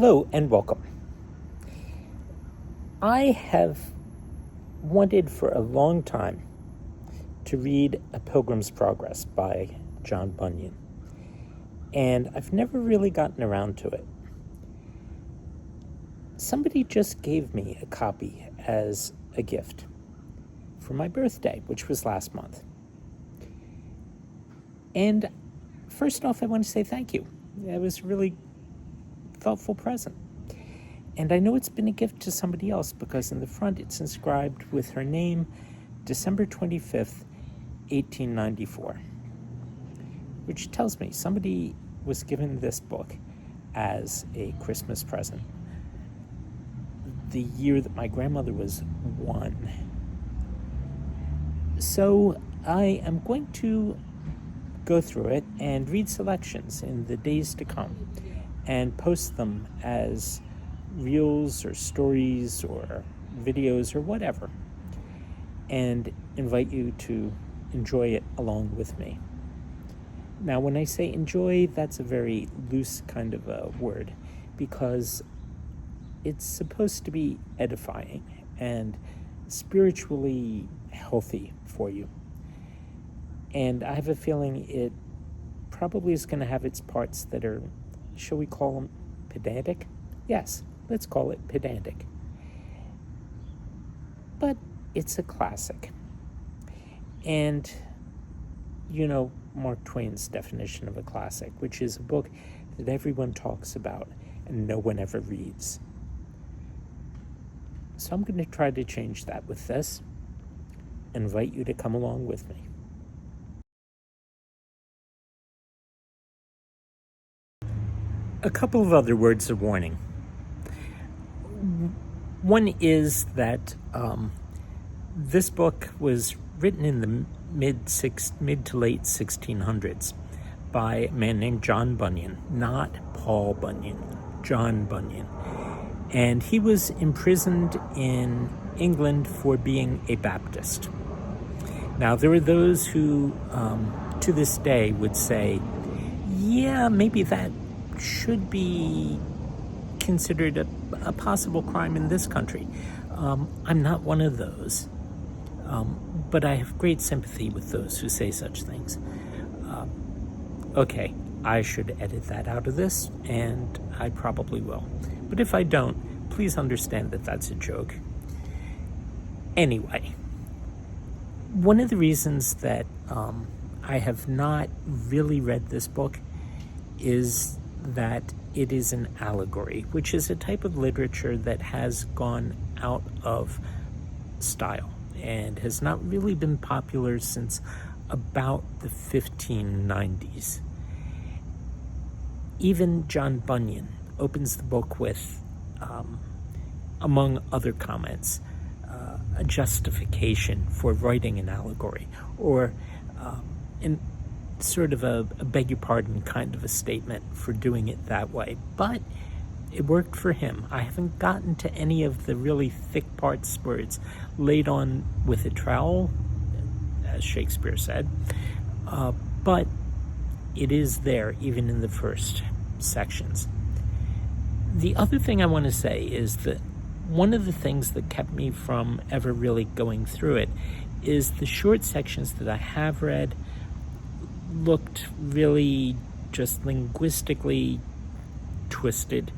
Hello and welcome. I have wanted for a long time to read A Pilgrim's Progress by John Bunyan, and I've never really gotten around to it. Somebody just gave me a copy as a gift for my birthday, which was last month. And first off, I want to say thank you. It was a really thoughtful present. And I know it's been a gift to somebody else because in the front it's inscribed with her name, December 25th, 1894, which tells me somebody was given this book as a Christmas present the year that my grandmother was 1. So I am going to go through it and read selections in the days to come and post them as reels or stories or videos or whatever, and invite you to enjoy it along with me. Now, when I say enjoy, that's a very loose kind of a word because it's supposed to be edifying and spiritually healthy for you. And I have a feeling it probably is going to have its parts that are, shall we call them pedantic? Yes, let's call it pedantic. But it's a classic. And you know Mark Twain's definition of a classic, which is a book that everyone talks about and no one ever reads. So I'm going to try to change that with this. Invite you to come along with me. A couple of other words of warning. One is that this book was written in the mid to late 1600s by a man named John Bunyan, not Paul Bunyan, John Bunyan. And he was imprisoned in England for being a Baptist. Now, there are those who, to this day, would say, yeah, maybe that should be considered a possible crime in this country. I'm not one of those, but I have great sympathy with those who say such things. Okay, I should edit that out of this, and I probably will. But if I don't, please understand that that's a joke. Anyway, one of the reasons that I have not really read this book is that it is an allegory, which is a type of literature that has gone out of style and has not really been popular since about the 1590s. Even John Bunyan opens the book with, among other comments, a justification for writing an allegory, or in sort of a beg your pardon kind of a statement for doing it that way. But it worked for him. I haven't gotten to any of the really thick parts where it's laid on with a trowel, as Shakespeare said, but it is there even in the first sections. The other thing I want to say is that one of the things that kept me from ever really going through it is the short sections that I have read looked really just linguistically twisted.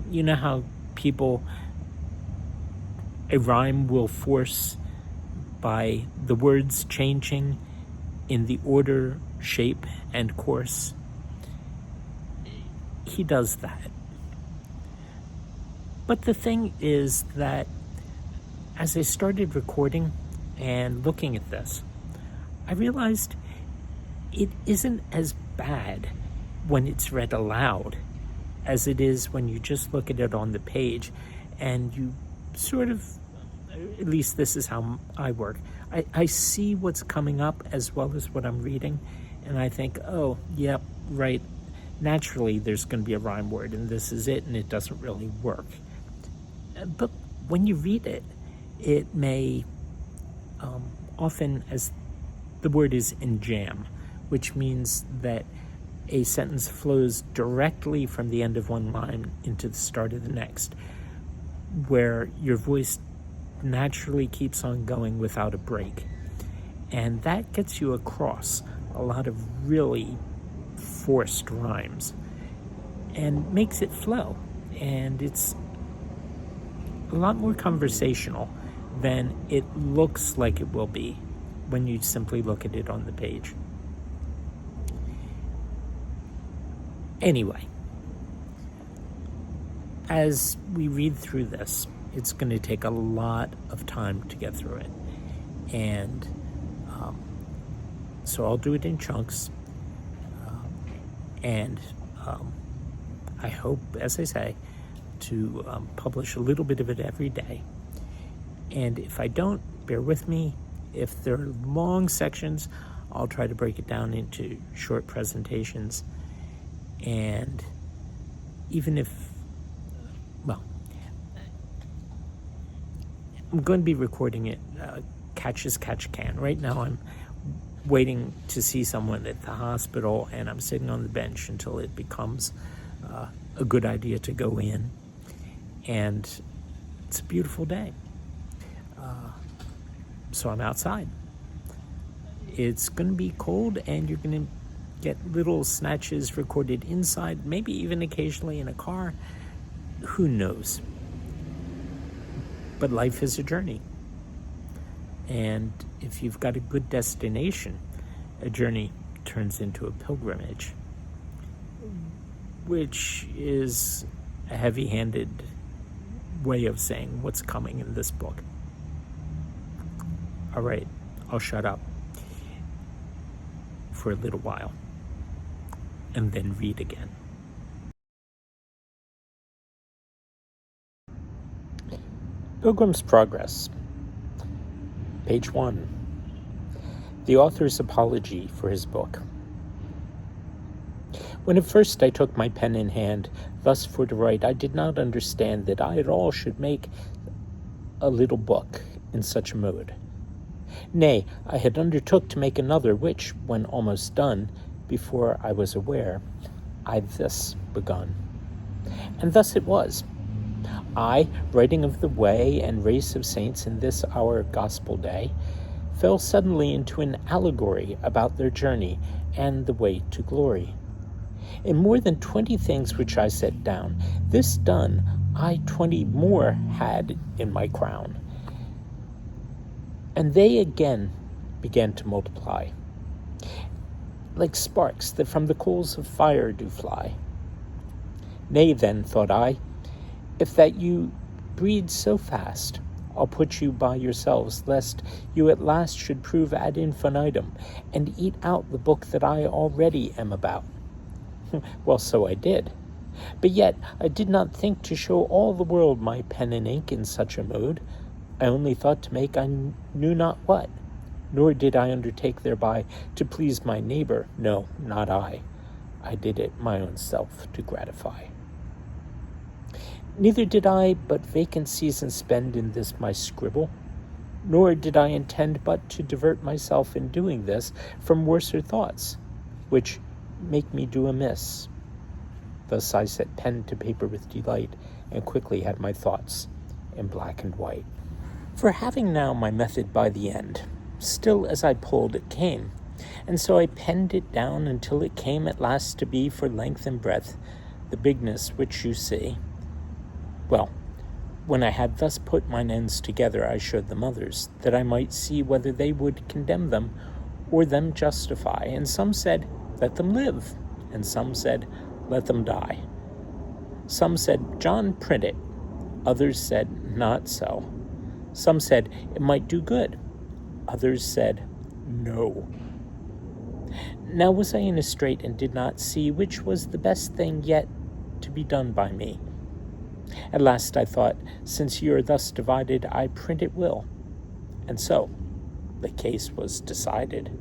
You know how a rhyme will force by the words changing in the order, shape, and course? He does that. But the thing is that as I started recording and looking at this, I realized it isn't as bad when it's read aloud as it is when you just look at it on the page and you sort of, at least this is how I work, I see what's coming up as well as what I'm reading, and I think, oh, yep, right, naturally there's going to be a rhyme word and this is it, and it doesn't really work. But when you read it, it may often, as the word is, enjam, which means that a sentence flows directly from the end of one line into the start of the next, where your voice naturally keeps on going without a break. And that gets you across a lot of really forced rhymes and makes it flow. And it's a lot more conversational than it looks like it will be when you simply look at it on the page. Anyway, as we read through this, it's going to take a lot of time to get through it. And so I'll do it in chunks. And I hope, as I say, to publish a little bit of it every day. And if I don't, bear with me. If there are long sections, I'll try to break it down into short presentations. And even if, well, I'm going to be recording it catch as catch can. Right now I'm waiting to see someone at the hospital, and I'm sitting on the bench until it becomes a good idea to go in. And it's a beautiful day. So I'm outside. It's going to be cold, and you're going to get little snatches recorded inside, maybe even occasionally in a car. Who knows? But life is a journey. And if you've got a good destination, a journey turns into a pilgrimage, which is a heavy-handed way of saying what's coming in this book. All right, I'll shut up for a little while and then read again. Pilgrim's Progress, page 1. The author's apology for his book. When at first I took my pen in hand, thus for to write, I did not understand that I at all should make a little book in such a mode. Nay, I had undertook to make another, which, when almost done, before I was aware, I this begun. And thus it was. I, writing of the way and race of saints in this our gospel day, fell suddenly into an allegory about their journey and the way to glory. In more than 20 things which I set down, this done, I 20 more had in my crown. And they again began to multiply, like sparks that from the coals of fire do fly. Nay, then, thought I, if that you breed so fast, I'll put you by yourselves, lest you at last should prove ad infinitum, and eat out the book that I already am about. Well, so I did. But yet I did not think to show all the world my pen and ink in such a mode. I only thought to make I knew not what, nor did I undertake thereby to please my neighbor. No, not I. I did it my own self to gratify. Neither did I but vacant season spend in this my scribble, nor did I intend but to divert myself in doing this from worser thoughts, which make me do amiss. Thus I set pen to paper with delight, and quickly had my thoughts in black and white. For having now my method by the end, still as I pulled it came, and so I penned it down until it came at last to be for length and breadth the bigness which you see. Well, when I had thus put mine ends together, I showed them others, that I might see whether they would condemn them, or them justify. And some said, let them live, and some said, let them die. Some said, John, print it. Others said, not so. Some said, it might do good. Others said, no. Now was I in a strait, and did not see which was the best thing yet to be done by me. At last I thought, since you are thus divided, I print it will. And so the case was decided.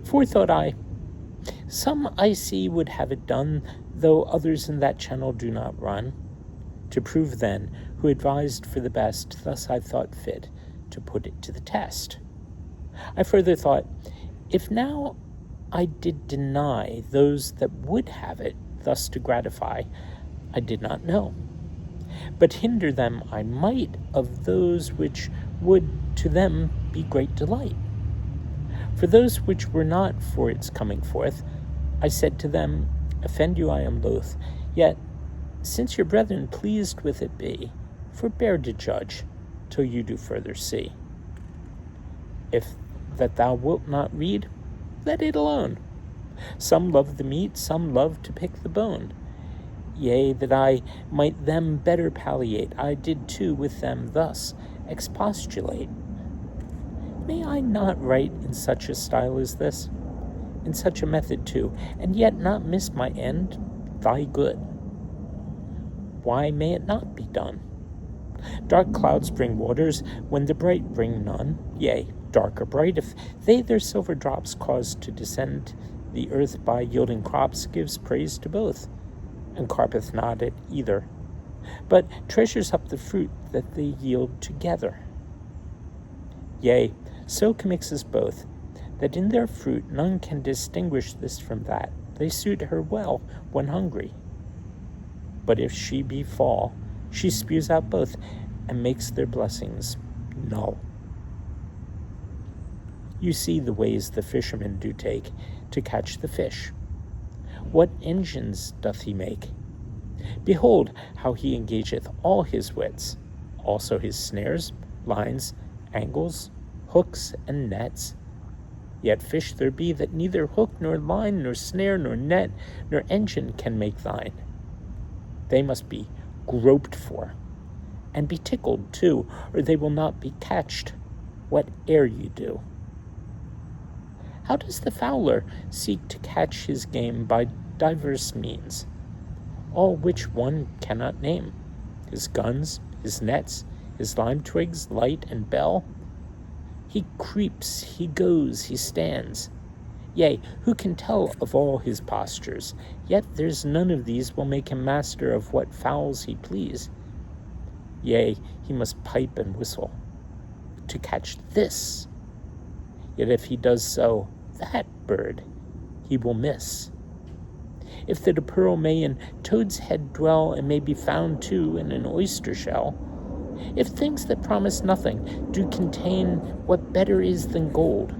For, thought I, some I see would have it done, though others in that channel do not run. To prove then, who advised for the best, thus I thought fit to put it to the test. I further thought, if now I did deny those that would have it, thus to gratify, I did not know. But hinder them I might of those which would to them be great delight. For those which were not for its coming forth, I said to them, offend you I am loath, yet, since your brethren pleased with it be, forbear to judge, till you do further see. If that thou wilt not read, let it alone. Some love the meat, some love to pick the bone. Yea, that I might them better palliate, I did too with them thus expostulate. May I not write in such a style as this, in such a method too, and yet not miss my end, thy good? Why may it not be done? Dark clouds bring waters, when the bright bring none. Yea, dark or bright, if they their silver drops cause to descend, the earth by yielding crops gives praise to both, and carpeth not at either, but treasures up the fruit that they yield together. Yea, so commixes both, that in their fruit none can distinguish this from that. They suit her well when hungry. But if she be fall, she spews out both, and makes their blessings null. You see the ways the fishermen do take to catch the fish. What engines doth he make? Behold how he engageth all his wits, also his snares, lines, angles, hooks, and nets. Yet fish there be that neither hook, nor line, nor snare, nor net, nor engine can make thine. They must be groped for, and be tickled too, or they will not be catched, whate'er you do. How does the fowler seek to catch his game? By diverse means, all which one cannot name. His guns, his nets, his lime twigs, light and bell. He creeps, he goes, he stands. Yea, who can tell of all his postures? Yet there's none of these will make him master of what fowls he please. Yea, he must pipe and whistle to catch this. Yet if he does so, that bird he will miss. If that a pearl may in toad's head dwell, and may be found too in an oyster shell, if things that promise nothing do contain what better is than gold,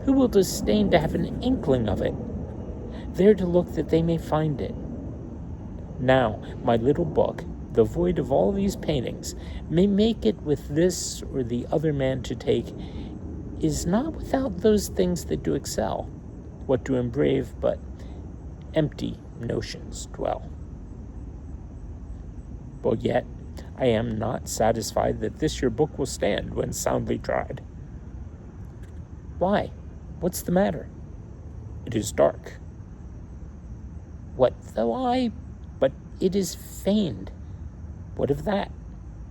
who will disdain to have an inkling of it, there to look that they may find it? Now, my little book, though void of all these paintings, may make it with this or the other man to take, is not without those things that do excel, what do embrave but empty notions dwell. But yet I am not satisfied that this your book will stand when soundly tried. Why? What's the matter? It is dark. What though but it is feigned. What of that?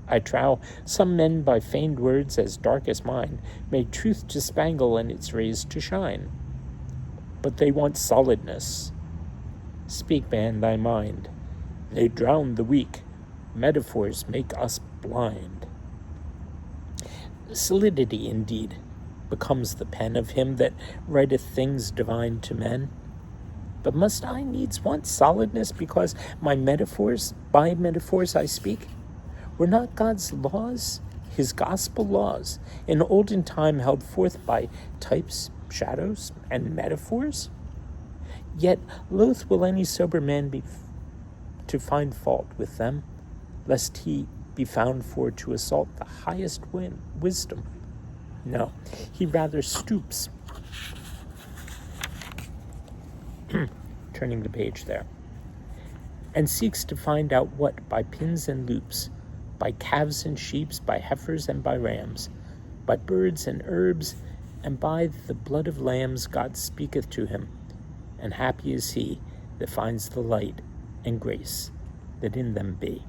I trow some men by feigned words as dark as mine made truth to spangle and its rays to shine. But they want solidness. Speak, man, thy mind. They drown the weak. Metaphors make us blind. Solidity, indeed, becomes the pen of him that writeth things divine to men. But must I needs want solidness because by metaphors I speak? Were not God's laws, his gospel laws, in olden time held forth by types, shadows, and metaphors? Yet loath will any sober man be to find fault with them, lest he be found for to assault the highest wisdom. No, he rather stoops. Turning the page there. And seeks to find out what by pins and loops, by calves and sheep, by heifers and by rams, by birds and herbs, and by the blood of lambs God speaketh to him, and happy is he that finds the light and grace that in them be.